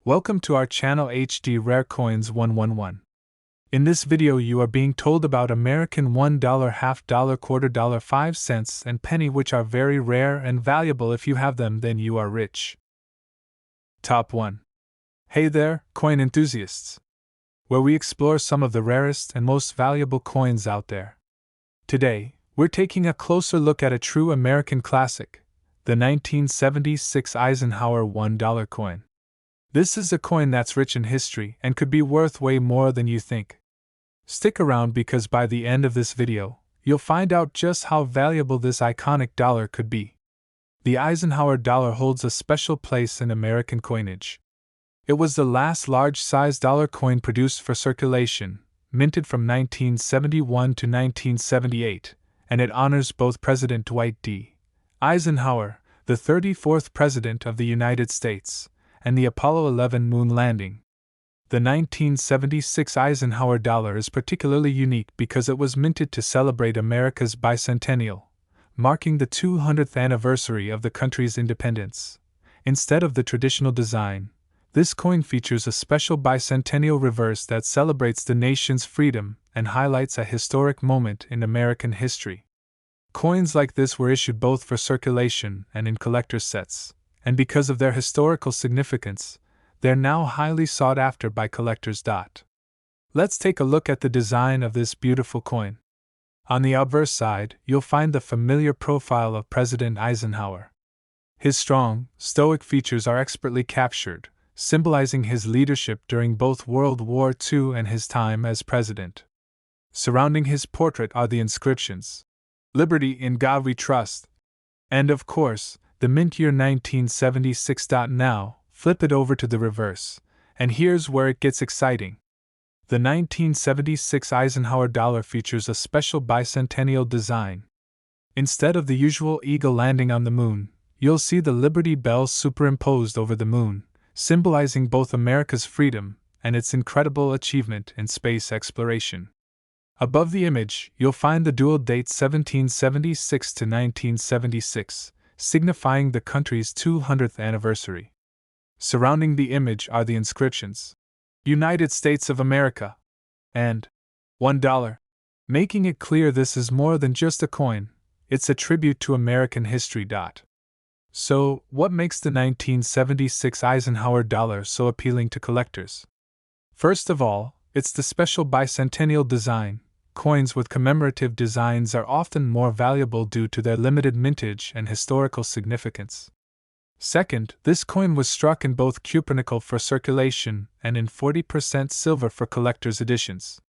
Welcome to our channel HD Rare Coins 111. In this video you are being told about American $1, half dollar, quarter dollar, 5 cents, and penny, which are very rare and valuable. If you have them, then you are rich. Top 1. Hey there, coin enthusiasts! Where we explore some of the rarest and most valuable coins out there. Today, we're taking a closer look at a true American classic, the 1976 Eisenhower $1 coin. This is a coin that's rich in history and could be worth way more than you think. Stick around because by the end of this video, you'll find out just how valuable this iconic dollar could be. The Eisenhower dollar holds a special place in American coinage. It was the last large-sized dollar coin produced for circulation, minted from 1971 to 1978, and it honors both President Dwight D. Eisenhower, the 34th President of the United States, and the Apollo 11 moon landing. The 1976 Eisenhower dollar is particularly unique because it was minted to celebrate America's bicentennial, marking the 200th anniversary of the country's independence. Instead of the traditional design, this coin features a special bicentennial reverse that celebrates the nation's freedom and highlights a historic moment in American history. Coins like this were issued both for circulation and in collector's sets, and because of their historical significance, they're now highly sought after by collectors. Let's take a look at the design of this beautiful coin. On the obverse side, you'll find the familiar profile of President Eisenhower. His strong, stoic features are expertly captured, symbolizing his leadership during both World War II and his time as president. Surrounding his portrait are the inscriptions, "Liberty, in God we trust," and of course, the mint year 1976. Now, flip it over to the reverse, and here's where it gets exciting. The 1976 Eisenhower dollar features a special bicentennial design. Instead of the usual eagle landing on the moon, you'll see the Liberty Bell superimposed over the moon, symbolizing both America's freedom and its incredible achievement in space exploration. Above the image, you'll find the dual date 1776 to 1976. Signifying the country's 200th anniversary. Surrounding the image are the inscriptions, "United States of America," and $1, making it clear this is more than just a coin, it's a tribute to American history. So, what makes the 1976 Eisenhower dollar so appealing to collectors? First of all, it's the special bicentennial design. Coins with commemorative designs are often more valuable due to their limited mintage and historical significance. Second, this coin was struck in both cupronickel for circulation and in 40% silver for collector's editions.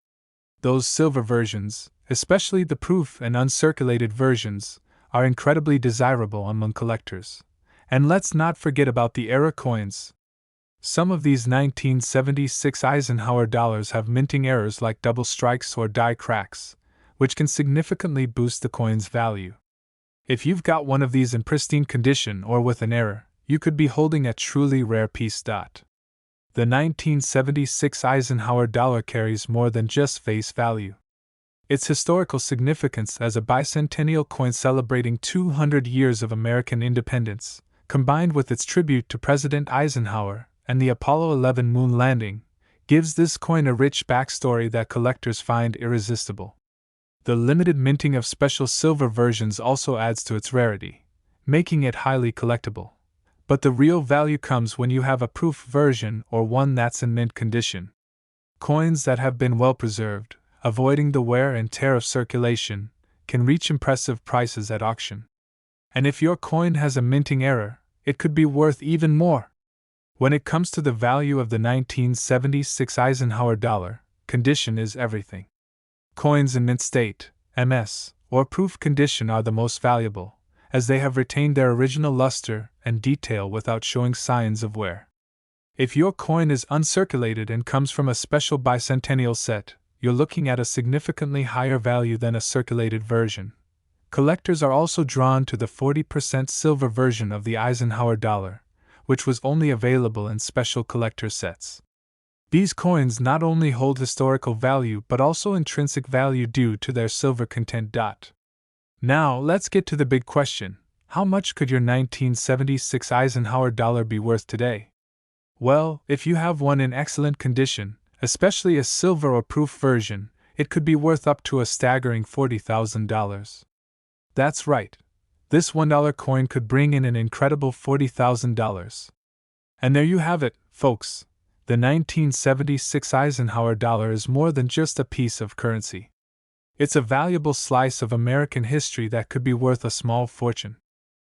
Those silver versions, especially the proof and uncirculated versions, are incredibly desirable among collectors. And let's not forget about the era coins. Some of these 1976 Eisenhower dollars have minting errors like double strikes or die cracks, which can significantly boost the coin's value. If you've got one of these in pristine condition or with an error, you could be holding a truly rare piece. The 1976 Eisenhower dollar carries more than just face value. Its historical significance as a bicentennial coin celebrating 200 years of American independence, combined with its tribute to President Eisenhower and the Apollo 11 moon landing, gives this coin a rich backstory that collectors find irresistible. The limited minting of special silver versions also adds to its rarity, making it highly collectible. But the real value comes when you have a proof version or one that's in mint condition. Coins that have been well preserved, avoiding the wear and tear of circulation, can reach impressive prices at auction. And if your coin has a minting error, it could be worth even more. When it comes to the value of the 1976 Eisenhower dollar, condition is everything. Coins in mint state, MS, or proof condition are the most valuable, as they have retained their original luster and detail without showing signs of wear. If your coin is uncirculated and comes from a special bicentennial set, you're looking at a significantly higher value than a circulated version. Collectors are also drawn to the 40% silver version of the Eisenhower dollar, which was only available in special collector sets. These coins not only hold historical value but also intrinsic value due to their silver content. Now, let's get to the big question: how much could your 1976 Eisenhower dollar be worth today? Well, if you have one in excellent condition, especially a silver or proof version, it could be worth up to a staggering $40,000. That's right. This $1 coin could bring in an incredible $40,000. And there you have it, folks. The 1976 Eisenhower dollar is more than just a piece of currency. It's a valuable slice of American history that could be worth a small fortune.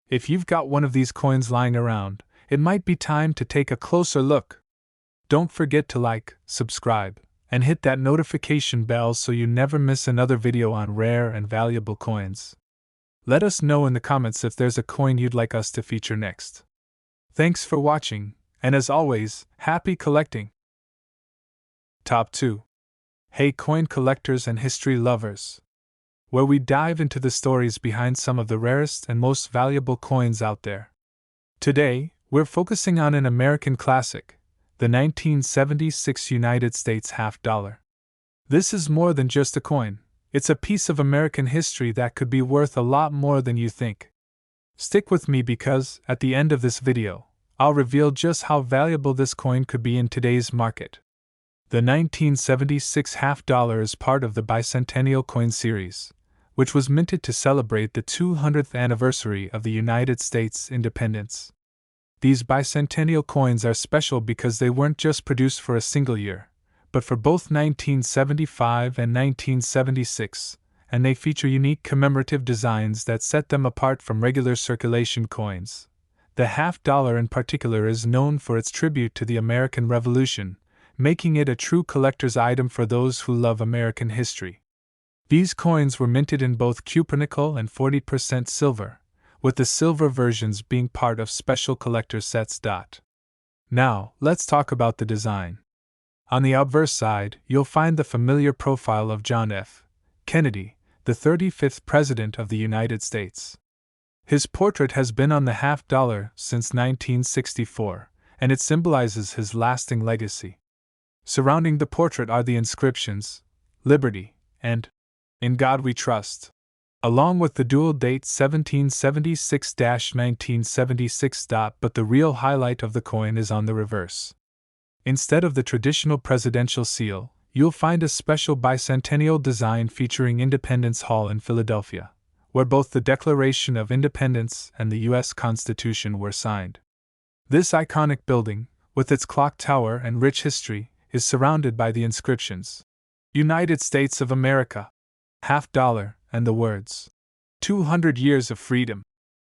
If you've got one of these coins lying around, it might be time to take a closer look. Don't forget to like, subscribe, and hit that notification bell so you never miss another video on rare and valuable coins. Let us know in the comments if there's a coin you'd like us to feature next. Thanks for watching, and as always, happy collecting! Top 2. Hey coin collectors and history lovers! Where we dive into the stories behind some of the rarest and most valuable coins out there. Today, we're focusing on an American classic, the 1976 United States half-dollar. This is more than just a coin, it's a piece of American history that could be worth a lot more than you think. Stick with me because, at the end of this video, I'll reveal just how valuable this coin could be in today's market. The 1976 half-dollar is part of the Bicentennial Coin Series, which was minted to celebrate the 200th anniversary of the United States independence. These bicentennial coins are special because they weren't just produced for a single year, but for both 1975 and 1976, and they feature unique commemorative designs that set them apart from regular circulation coins. The half-dollar in particular is known for its tribute to the American Revolution, making it a true collector's item for those who love American history. These coins were minted in both cupronickel and 40% silver, with the silver versions being part of special collector sets. Now, let's talk about the design. On the obverse side, you'll find the familiar profile of John F. Kennedy, the 35th President of the United States. His portrait has been on the half-dollar since 1964, and it symbolizes his lasting legacy. Surrounding the portrait are the inscriptions, Liberty, and In God We Trust, along with the dual date 1776-1976. But the real highlight of the coin is on the reverse. Instead of the traditional presidential seal, you'll find a special bicentennial design featuring Independence Hall in Philadelphia, where both the Declaration of Independence and the U.S. Constitution were signed. This iconic building, with its clock tower and rich history, is surrounded by the inscriptions, United States of America, half-dollar, and the words, 200 Years of Freedom.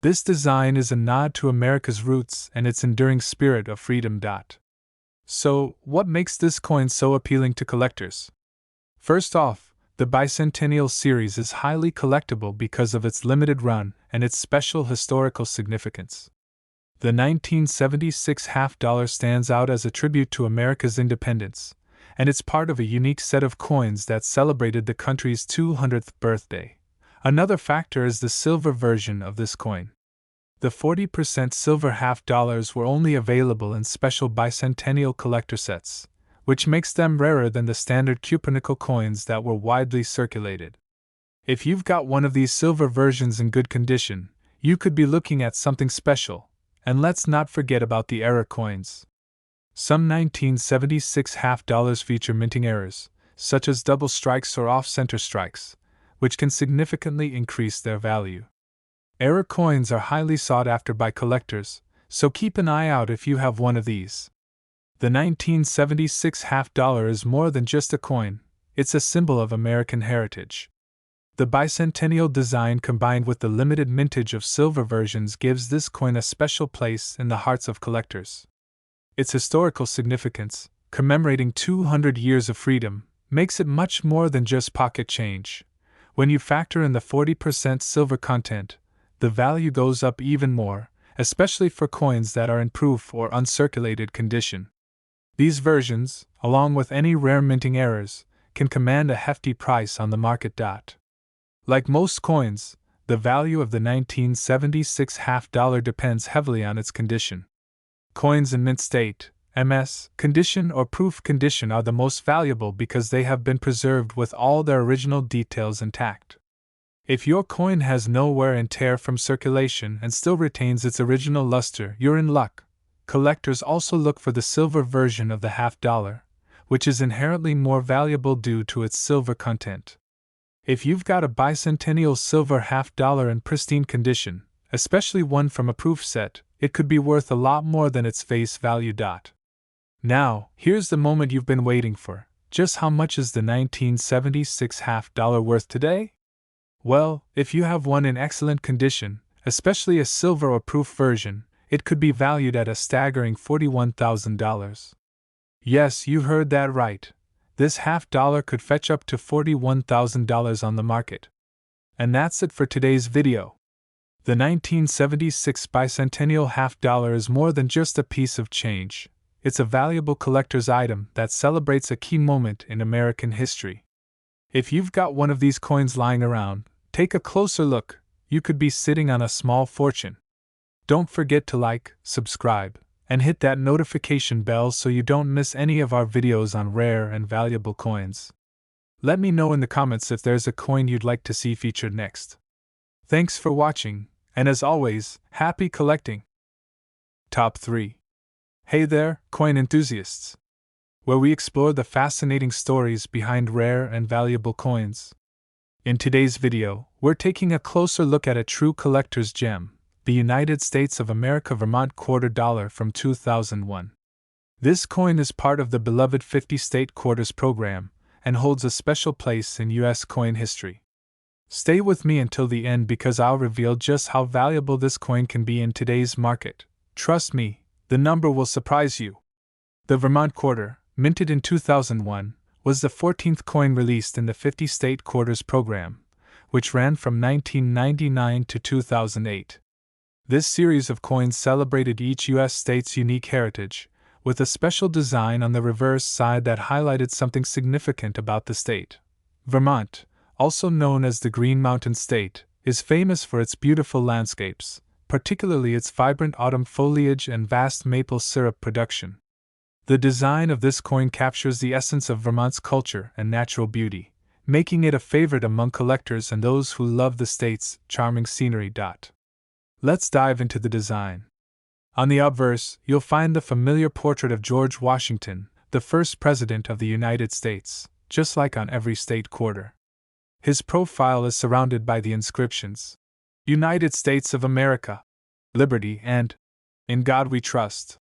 This design is a nod to America's roots and its enduring spirit of freedom. So, what makes this coin so appealing to collectors? First off, the Bicentennial Series is highly collectible because of its limited run and its special historical significance. The 1976 half-dollar stands out as a tribute to America's independence, and it's part of a unique set of coins that celebrated the country's 200th birthday. Another factor is the silver version of this coin. The 40% silver half-dollars were only available in special bicentennial collector sets, which makes them rarer than the standard cupronickel coins that were widely circulated. If you've got one of these silver versions in good condition, you could be looking at something special. And let's not forget about the error coins. Some 1976 half-dollars feature minting errors, such as double strikes or off-center strikes, which can significantly increase their value. Error coins are highly sought after by collectors, so keep an eye out if you have one of these. The 1976 half-dollar is more than just a coin, it's a symbol of American heritage. The bicentennial design combined with the limited mintage of silver versions gives this coin a special place in the hearts of collectors. Its historical significance, commemorating 200 years of freedom, makes it much more than just pocket change. When you factor in the 40% silver content, the value goes up even more, especially for coins that are in proof or uncirculated condition. These versions, along with any rare minting errors, can command a hefty price on the market. Like most coins, the value of the 1976 half-dollar depends heavily on its condition. Coins in mint state, MS, condition or proof condition are the most valuable because they have been preserved with all their original details intact. If your coin has no wear and tear from circulation and still retains its original luster, you're in luck. collectors also look for the silver version of the half-dollar, which is inherently more valuable due to its silver content. If you've got a bicentennial silver half-dollar in pristine condition, especially one from a proof set, it could be worth a lot more than its face value. Now, here's the moment you've been waiting for. Just how much is the 1976 half-dollar worth today? Well, if you have one in excellent condition, especially a silver or proof version, it could be valued at a staggering $41,000. Yes, you heard that right. This half-dollar could fetch up to $41,000 on the market. And that's it for today's video. The 1976 bicentennial half-dollar is more than just a piece of change. It's a valuable collector's item that celebrates a key moment in American history. If you've got one of these coins lying around, take a closer look. You could be sitting on a small fortune. Don't forget to like, subscribe, and hit that notification bell so you don't miss any of our videos on rare and valuable coins. Let me know in the comments if there's a coin you'd like to see featured next. Thanks for watching, and as always, happy collecting! Top 3. Hey there, coin enthusiasts! Where we explore the fascinating stories behind rare and valuable coins. In today's video, we're taking a closer look at a true collector's gem, the United States of America Vermont quarter dollar from 2001. This coin is part of the beloved 50 State Quarters program and holds a special place in U.S. coin history. Stay with me until the end because I'll reveal just how valuable this coin can be in today's market. Trust me, the number will surprise you. The Vermont quarter, minted in 2001, was the 14th coin released in the 50 State Quarters program, which ran from 1999 to 2008. This series of coins celebrated each U.S. state's unique heritage, with a special design on the reverse side that highlighted something significant about the state. Vermont, also known as the Green Mountain State, is famous for its beautiful landscapes, particularly its vibrant autumn foliage and vast maple syrup production. The design of this coin captures the essence of Vermont's culture and natural beauty, making it a favorite among collectors and those who love the state's charming scenery. Let's dive into the design. On the obverse, you'll find the familiar portrait of George Washington, the first President of the United States, just like on every state quarter. His profile is surrounded by the inscriptions, United States of America, Liberty, and In God We Trust,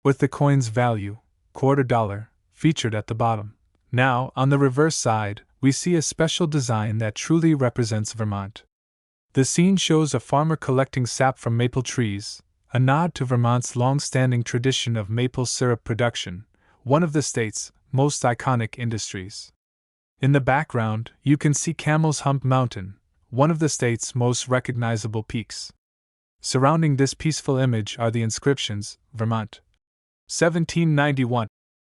with the coin's value, quarter dollar, featured at the bottom. Now, on the reverse side, we see a special design that truly represents Vermont. The scene shows a farmer collecting sap from maple trees, a nod to Vermont's long-standing tradition of maple syrup production, one of the state's most iconic industries. In the background, you can see Camel's Hump Mountain, one of the state's most recognizable peaks. Surrounding this peaceful image are the inscriptions, Vermont, 1791,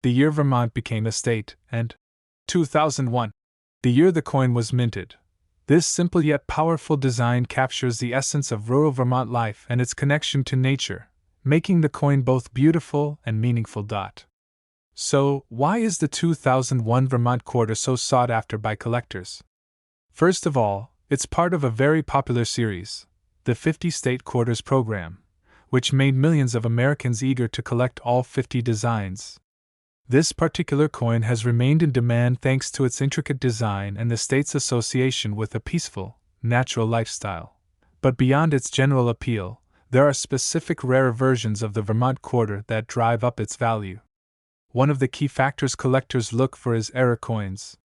the year Vermont became a state, and 2001, the year the coin was minted. This simple yet powerful design captures the essence of rural Vermont life and its connection to nature, making the coin both beautiful and meaningful. So, why is the 2001 Vermont quarter so sought after by collectors? First of all, it's part of a very popular series, the 50 State Quarters program, which made millions of Americans eager to collect all 50 designs. This particular coin has remained in demand thanks to its intricate design and the state's association with a peaceful, natural lifestyle. But beyond its general appeal, there are specific rare versions of the Vermont quarter that drive up its value. One of the key factors collectors look for is error coins.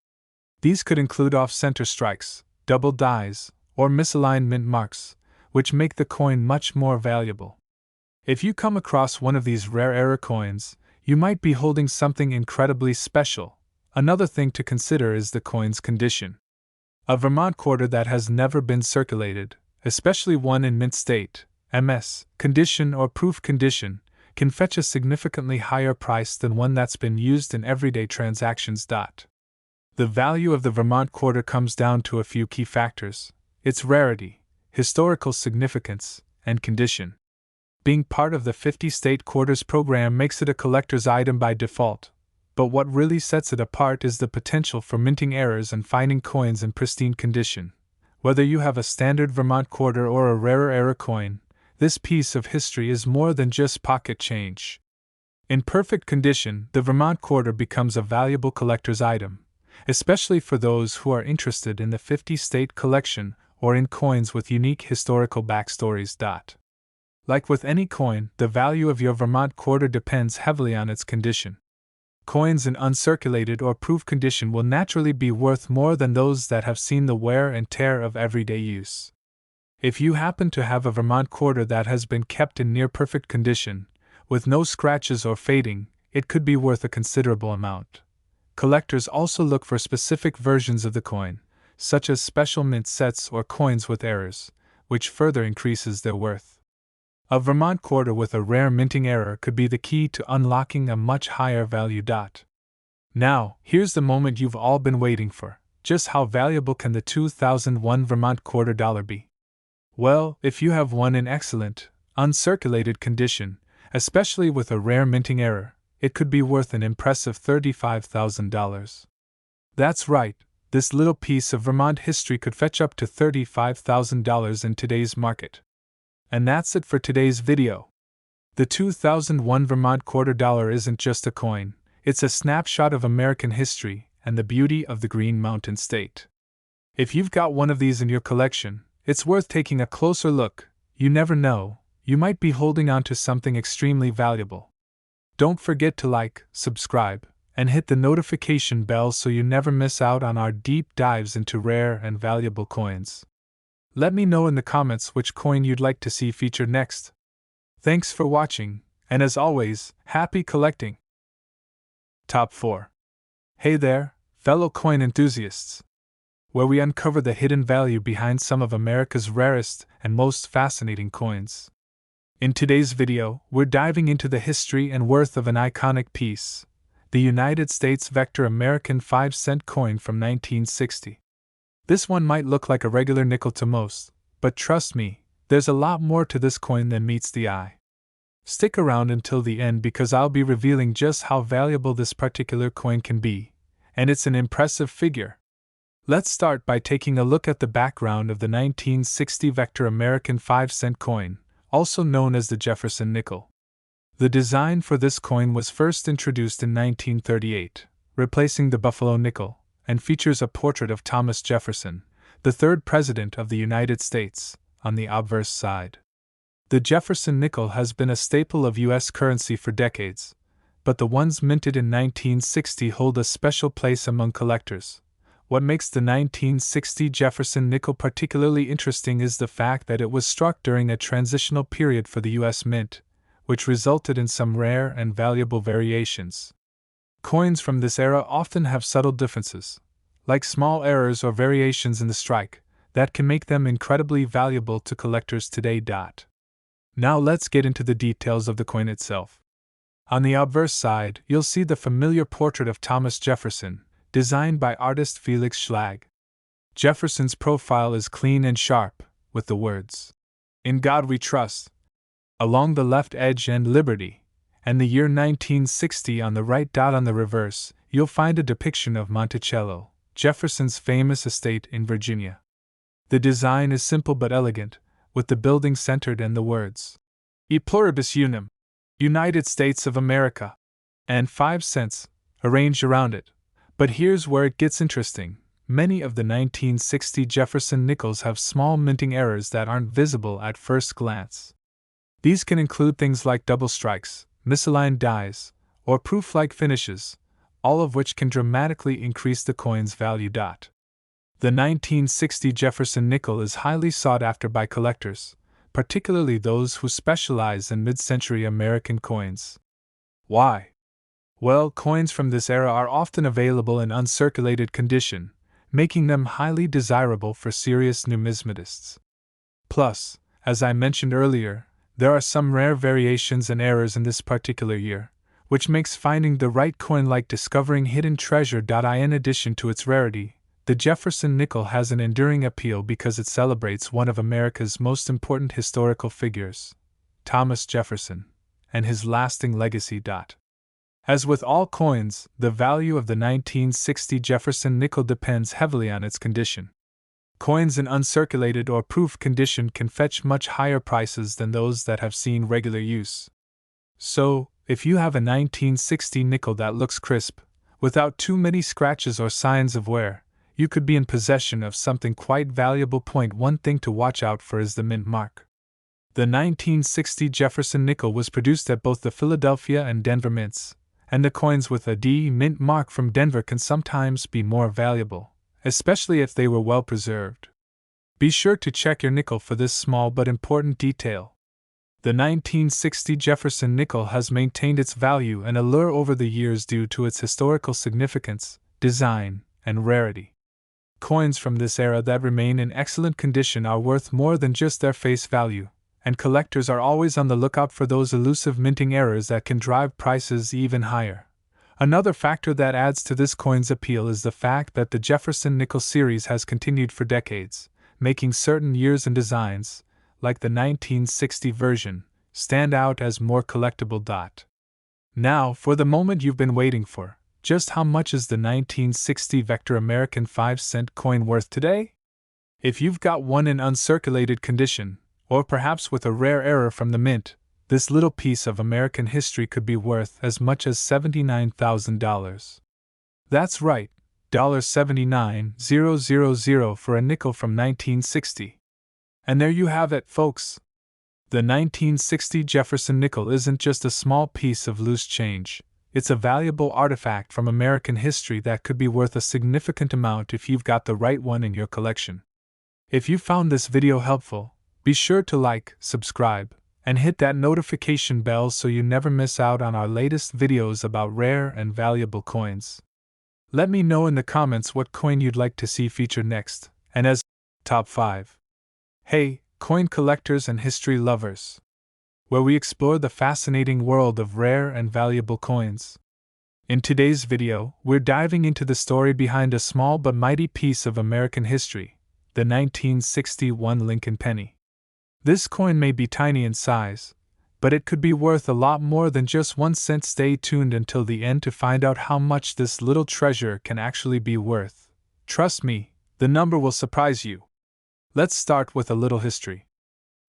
These could include off-center strikes, double dies, or misaligned mint marks, which make the coin much more valuable. If you come across one of these rare error coins, you might be holding something incredibly special. Another thing to consider is the coin's condition. A Vermont quarter that has never been circulated, especially one in mint state, MS, condition or proof condition, can fetch a significantly higher price than one that's been used in everyday transactions. The value of the Vermont quarter comes down to a few key factors: its rarity, historical significance, and condition. Being part of the 50 State Quarters program makes it a collector's item by default, but what really sets it apart is the potential for minting errors and finding coins in pristine condition. Whether you have a standard Vermont quarter or a rarer error coin, this piece of history is more than just pocket change. In perfect condition, the Vermont quarter becomes a valuable collector's item, especially for those who are interested in the 50-state collection or in coins with unique historical backstories. Like with any coin, the value of your Vermont quarter depends heavily on its condition. Coins in uncirculated or proof condition will naturally be worth more than those that have seen the wear and tear of everyday use. If you happen to have a Vermont quarter that has been kept in near perfect condition, with no scratches or fading, it could be worth a considerable amount. Collectors also look for specific versions of the coin, such as special mint sets or coins with errors, which further increases their worth. A Vermont quarter with a rare minting error could be the key to unlocking a much higher value. Now, here's the moment you've all been waiting for. Just how valuable can the 2001 Vermont quarter dollar be? Well, if you have one in excellent, uncirculated condition, especially with a rare minting error, it could be worth an impressive $35,000. That's right, this little piece of Vermont history could fetch up to $35,000 in today's market. And that's it for today's video. The 2001 Vermont quarter dollar isn't just a coin, it's a snapshot of American history and the beauty of the Green Mountain State. If you've got one of these in your collection, it's worth taking a closer look. You never know, you might be holding on to something extremely valuable. Don't forget to like, subscribe, and hit the notification bell so you never miss out on our deep dives into rare and valuable coins. Let me know in the comments which coin you'd like to see featured next. Thanks for watching, and as always, happy collecting! Top 4. Hey there, fellow coin enthusiasts! Where we uncover the hidden value behind some of America's rarest and most fascinating coins. In today's video, we're diving into the history and worth of an iconic piece, the United States Vector American 5-cent coin from 1960. This one might look like a regular nickel to most, but trust me, there's a lot more to this coin than meets the eye. Stick around until the end because I'll be revealing just how valuable this particular coin can be, and it's an impressive figure. Let's start by taking a look at the background of the 1960 Vector American 5-cent coin, also known as the Jefferson nickel. The design for this coin was first introduced in 1938, replacing the Buffalo nickel, and features a portrait of Thomas Jefferson, the third President of the United States, on the obverse side. The Jefferson nickel has been a staple of U.S. currency for decades, but the ones minted in 1960 hold a special place among collectors. What makes the 1960 Jefferson nickel particularly interesting is the fact that it was struck during a transitional period for the U.S. Mint, which resulted in some rare and valuable variations. Coins from this era often have subtle differences, like small errors or variations in the strike, that can make them incredibly valuable to collectors today. Now let's get into the details of the coin itself. On the obverse side, you'll see the familiar portrait of Thomas Jefferson, designed by artist Felix Schlag. Jefferson's profile is clean and sharp, with the words, "In God We Trust," along the left edge and "Liberty," and the year 1960 on the right. On the reverse, you'll find a depiction of Monticello, Jefferson's famous estate in Virginia. The design is simple but elegant, with the building centered and the words, "E Pluribus Unum," United States of America, and 5 cents, arranged around it. But here's where it gets interesting. Many of the 1960 Jefferson nickels have small minting errors that aren't visible at first glance. These can include things like double strikes, misaligned dies, or proof-like finishes, all of which can dramatically increase the coin's value. The 1960 Jefferson nickel is highly sought after by collectors, particularly those who specialize in mid-century American coins. Why? Well, coins from this era are often available in uncirculated condition, making them highly desirable for serious numismatists. Plus, as I mentioned earlier, there are some rare variations and errors in this particular year, which makes finding the right coin like discovering hidden treasure. In addition to its rarity, the Jefferson nickel has an enduring appeal because it celebrates one of America's most important historical figures, Thomas Jefferson, and his lasting legacy. As with all coins, the value of the 1960 Jefferson nickel depends heavily on its condition. Coins in uncirculated or proof condition can fetch much higher prices than those that have seen regular use. So, if you have a 1960 nickel that looks crisp, without too many scratches or signs of wear, you could be in possession of something quite valuable. One thing to watch out for is the mint mark. The 1960 Jefferson nickel was produced at both the Philadelphia and Denver mints, and the coins with a D mint mark from Denver can sometimes be more valuable, especially if they were well preserved. Be sure to check your nickel for this small but important detail. The 1960 Jefferson nickel has maintained its value and allure over the years due to its historical significance, design, and rarity. Coins from this era that remain in excellent condition are worth more than just their face value, and collectors are always on the lookout for those elusive minting errors that can drive prices even higher. Another factor that adds to this coin's appeal is the fact that the Jefferson nickel series has continued for decades, making certain years and designs, like the 1960 version, stand out as more collectible. Now, for the moment you've been waiting for, just how much is the 1960 Vector American 5-cent coin worth today? If you've got one in uncirculated condition, or perhaps with a rare error from the mint, this little piece of American history could be worth as much as $79,000. That's right, $79,000 for a nickel from 1960. And there you have it, folks. The 1960 Jefferson nickel isn't just a small piece of loose change, it's a valuable artifact from American history that could be worth a significant amount if you've got the right one in your collection. If you found this video helpful, be sure to like, subscribe, and hit that notification bell so you never miss out on our latest videos about rare and valuable coins. Let me know in the comments what coin you'd like to see featured next, and as Top 5. Hey, coin collectors and history lovers! Where we explore the fascinating world of rare and valuable coins. In today's video, we're diving into the story behind a small but mighty piece of American history, the 1961 Lincoln penny. This coin may be tiny in size, but it could be worth a lot more than just 1 cent. Stay tuned until the end to find out how much this little treasure can actually be worth. Trust me, the number will surprise you. Let's start with a little history.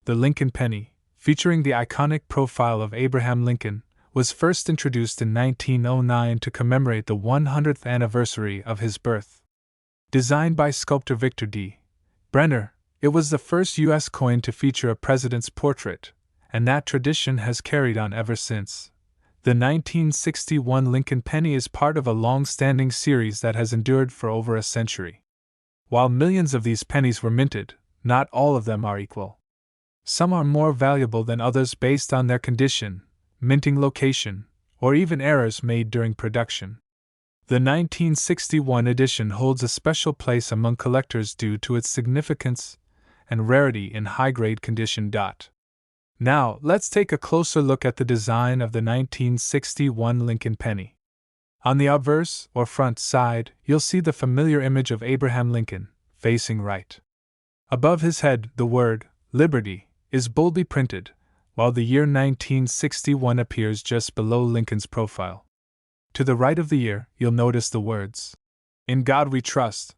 The Lincoln penny, featuring the iconic profile of Abraham Lincoln, was first introduced in 1909 to commemorate the 100th anniversary of his birth. Designed by sculptor Victor D. Brenner, it was the first U.S. coin to feature a president's portrait, and that tradition has carried on ever since. The 1961 Lincoln penny is part of a long-standing series that has endured for over a century. While millions of these pennies were minted, not all of them are equal. Some are more valuable than others based on their condition, minting location, or even errors made during production. The 1961 edition holds a special place among collectors due to its significance and rarity in high-grade condition. Now, let's take a closer look at the design of the 1961 Lincoln penny. On the obverse, or front side, you'll see the familiar image of Abraham Lincoln, facing right. Above his head, the word, Liberty, is boldly printed, while the year 1961 appears just below Lincoln's profile. To the right of the year, you'll notice the words, In God We Trust,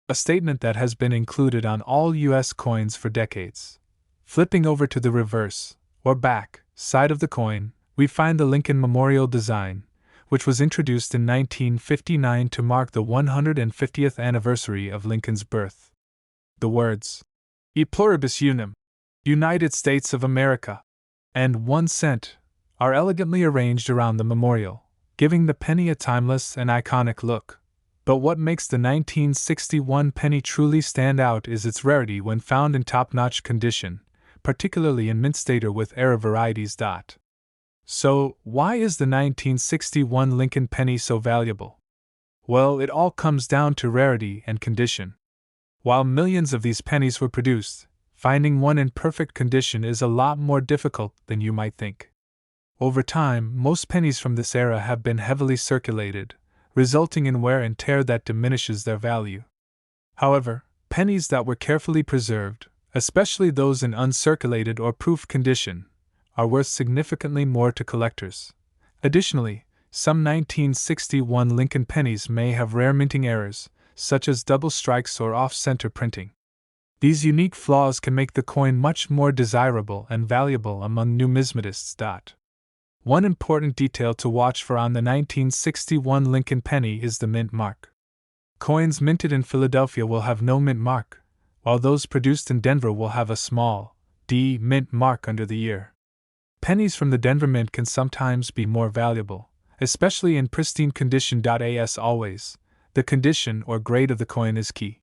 a statement that has been included on all U.S. coins for decades. Flipping over to the reverse, or back, side of the coin, we find the Lincoln Memorial design, which was introduced in 1959 to mark the 150th anniversary of Lincoln's birth. The words, E pluribus unum, United States of America, and 1 cent, are elegantly arranged around the memorial, giving the penny a timeless and iconic look. But what makes the 1961 penny truly stand out is its rarity when found in top-notch condition, particularly in mint state or with era varieties. So, why is the 1961 Lincoln penny so valuable? Well, it all comes down to rarity and condition. While millions of these pennies were produced, finding one in perfect condition is a lot more difficult than you might think. Over time, most pennies from this era have been heavily circulated, resulting in wear and tear that diminishes their value. However, pennies that were carefully preserved, especially those in uncirculated or proof condition, are worth significantly more to collectors. Additionally, some 1961 Lincoln pennies may have rare minting errors, such as double strikes or off-center printing. These unique flaws can make the coin much more desirable and valuable among numismatists. One important detail to watch for on the 1961 Lincoln penny is the mint mark. Coins minted in Philadelphia will have no mint mark, while those produced in Denver will have a small D mint mark under the ear. Pennies from the Denver Mint can sometimes be more valuable, especially in pristine condition. As always, the condition or grade of the coin is key.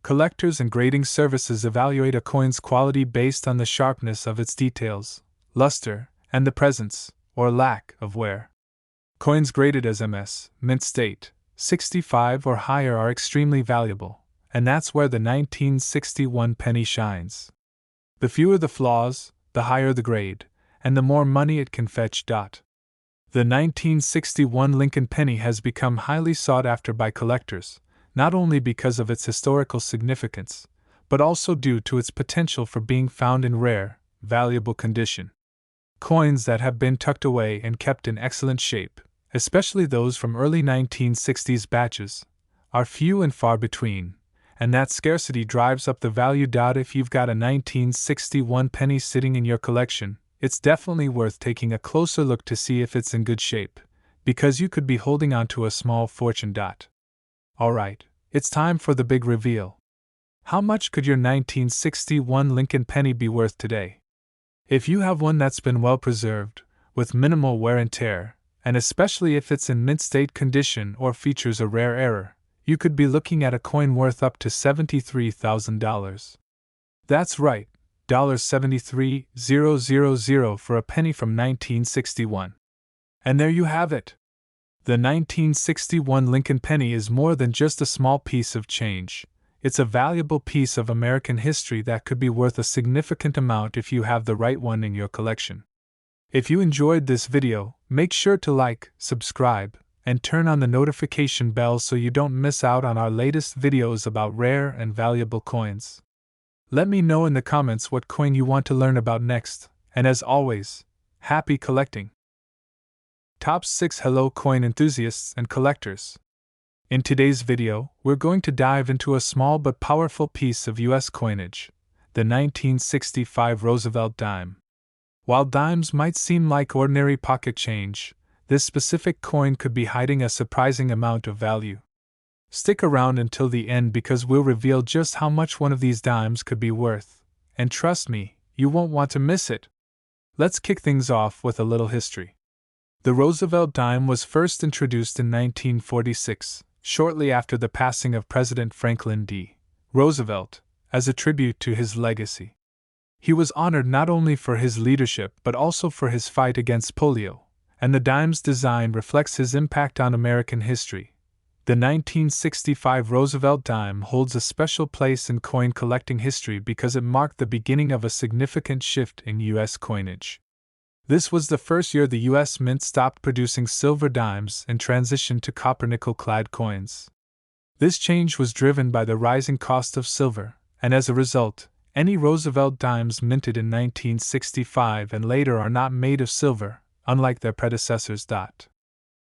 Collectors and grading services evaluate a coin's quality based on the sharpness of its details, luster, and the presence, or lack, of wear. Coins graded as MS, mint state, 65 or higher are extremely valuable, and that's where the 1961 penny shines. The fewer the flaws, the higher the grade, and the more money it can fetch. The 1961 Lincoln penny has become highly sought after by collectors, not only because of its historical significance, but also due to its potential for being found in rare, valuable condition. Coins that have been tucked away and kept in excellent shape, especially those from early 1960s batches, are few and far between, and that scarcity drives up the value. If you've got a 1961 penny sitting in your collection, it's definitely worth taking a closer look to see if it's in good shape, because you could be holding on to a small fortune. Alright, it's time for the big reveal. How much could your 1961 Lincoln penny be worth today? If you have one that's been well preserved, with minimal wear and tear, and especially if it's in mint state condition or features a rare error, you could be looking at a coin worth up to $73,000. That's right, $73,000 for a penny from 1961. And there you have it. The 1961 Lincoln penny is more than just a small piece of change. It's a valuable piece of American history that could be worth a significant amount if you have the right one in your collection. If you enjoyed this video, make sure to like, subscribe, and turn on the notification bell so you don't miss out on our latest videos about rare and valuable coins. Let me know in the comments what coin you want to learn about next, and as always, happy collecting! Top 6 Hello coin enthusiasts and collectors. In today's video, we're going to dive into a small but powerful piece of U.S. coinage, the 1965 Roosevelt dime. While dimes might seem like ordinary pocket change, this specific coin could be hiding a surprising amount of value. Stick around until the end because we'll reveal just how much one of these dimes could be worth, and trust me, you won't want to miss it. Let's kick things off with a little history. The Roosevelt dime was first introduced in 1946, shortly after the passing of President Franklin D. Roosevelt, as a tribute to his legacy. He was honored not only for his leadership but also for his fight against polio, and the dime's design reflects his impact on American history. The 1965 Roosevelt dime holds a special place in coin collecting history because it marked the beginning of a significant shift in U.S. coinage. This was the first year the U.S. Mint stopped producing silver dimes and transitioned to copper-nickel-clad coins. This change was driven by the rising cost of silver, and as a result, any Roosevelt dimes minted in 1965 and later are not made of silver, unlike their predecessors.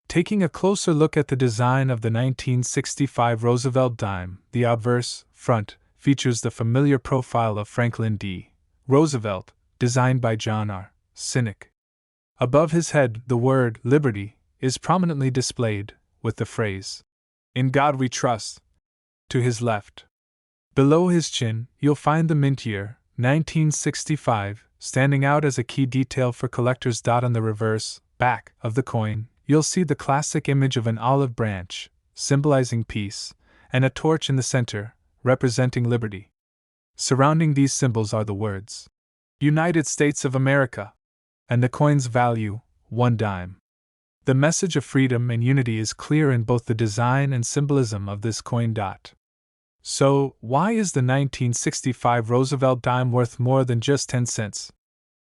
Taking a closer look at the design of the 1965 Roosevelt dime, the obverse front features the familiar profile of Franklin D. Roosevelt, designed by John R. Sinek. Above his head, the word Liberty is prominently displayed, with the phrase, "In God We Trust," to his left. Below his chin, you'll find the mint year, 1965, standing out as a key detail for collectors. On the reverse, back, of the coin, you'll see the classic image of an olive branch, symbolizing peace, and a torch in the center, representing liberty. Surrounding these symbols are the words, United States of America, and the coin's value, 1 dime. The message of freedom and unity is clear in both the design and symbolism of this coin. So, why is the 1965 Roosevelt dime worth more than just 10 cents?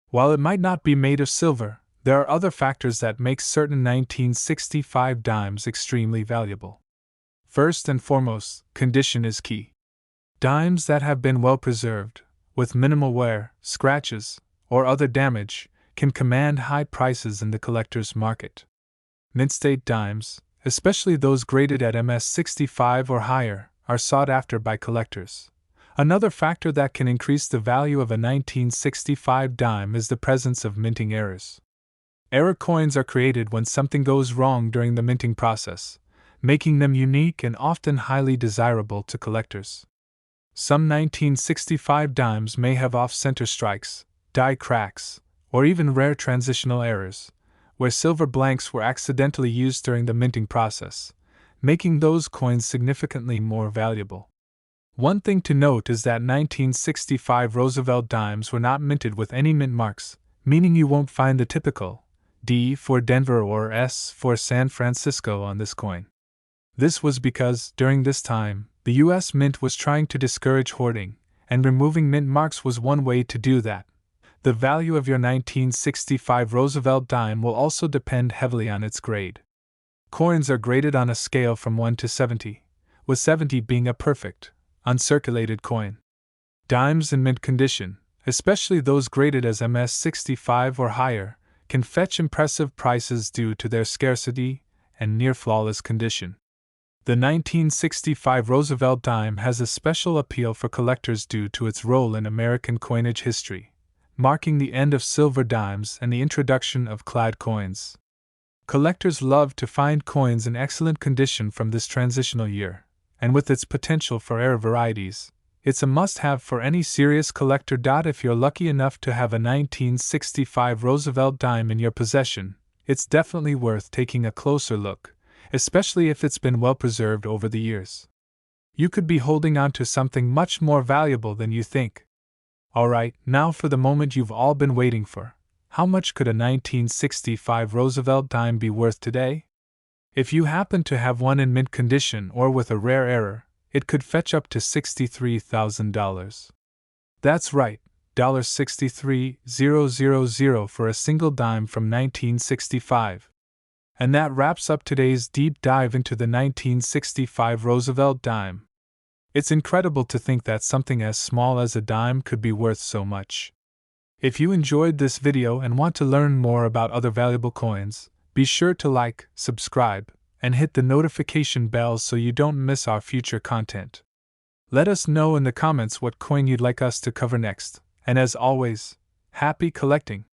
While it might not be made of silver, there are other factors that make certain 1965 dimes extremely valuable. First and foremost, condition is key. Dimes that have been well preserved, with minimal wear, scratches, or other damage, can command high prices in the collector's market. Mint state dimes, especially those graded at MS 65 or higher, are sought after by collectors, Another factor that can increase the value of a 1965 dime is the presence of minting errors. Error coins are created when something goes wrong during the minting process, making them unique and often highly desirable to collectors. Some 1965 dimes may have off-center strikes, die cracks, or even rare transitional errors, where silver blanks were accidentally used during the minting process, making those coins significantly more valuable. One thing to note is that 1965 Roosevelt dimes were not minted with any mint marks, meaning you won't find the typical D for Denver or S for San Francisco on this coin. This was because, during this time, the U.S. Mint was trying to discourage hoarding, and removing mint marks was one way to do that. The value of your 1965 Roosevelt dime will also depend heavily on its grade. Coins are graded on a scale from 1 to 70, with 70 being a perfect, uncirculated coin. Dimes in mint condition, especially those graded as MS-65 or higher, can fetch impressive prices due to their scarcity and near-flawless condition. The 1965 Roosevelt dime has a special appeal for collectors due to its role in American coinage history, marking the end of silver dimes and the introduction of clad coins. Collectors love to find coins in excellent condition from this transitional year, and with its potential for rare varieties, it's a must-have for any serious collector. If you're lucky enough to have a 1965 Roosevelt dime in your possession, it's definitely worth taking a closer look, especially if it's been well preserved over the years. You could be holding on to something much more valuable than you think. Alright, now for the moment you've all been waiting for. How much could a 1965 Roosevelt dime be worth today? If you happen to have one in mint condition or with a rare error, it could fetch up to $63,000. That's right, $63,000 for a single dime from 1965. And that wraps up today's deep dive into the 1965 Roosevelt dime. It's incredible to think that something as small as a dime could be worth so much. If you enjoyed this video and want to learn more about other valuable coins, be sure to like, subscribe, and hit the notification bell so you don't miss our future content. Let us know in the comments what coin you'd like us to cover next, and as always, happy collecting!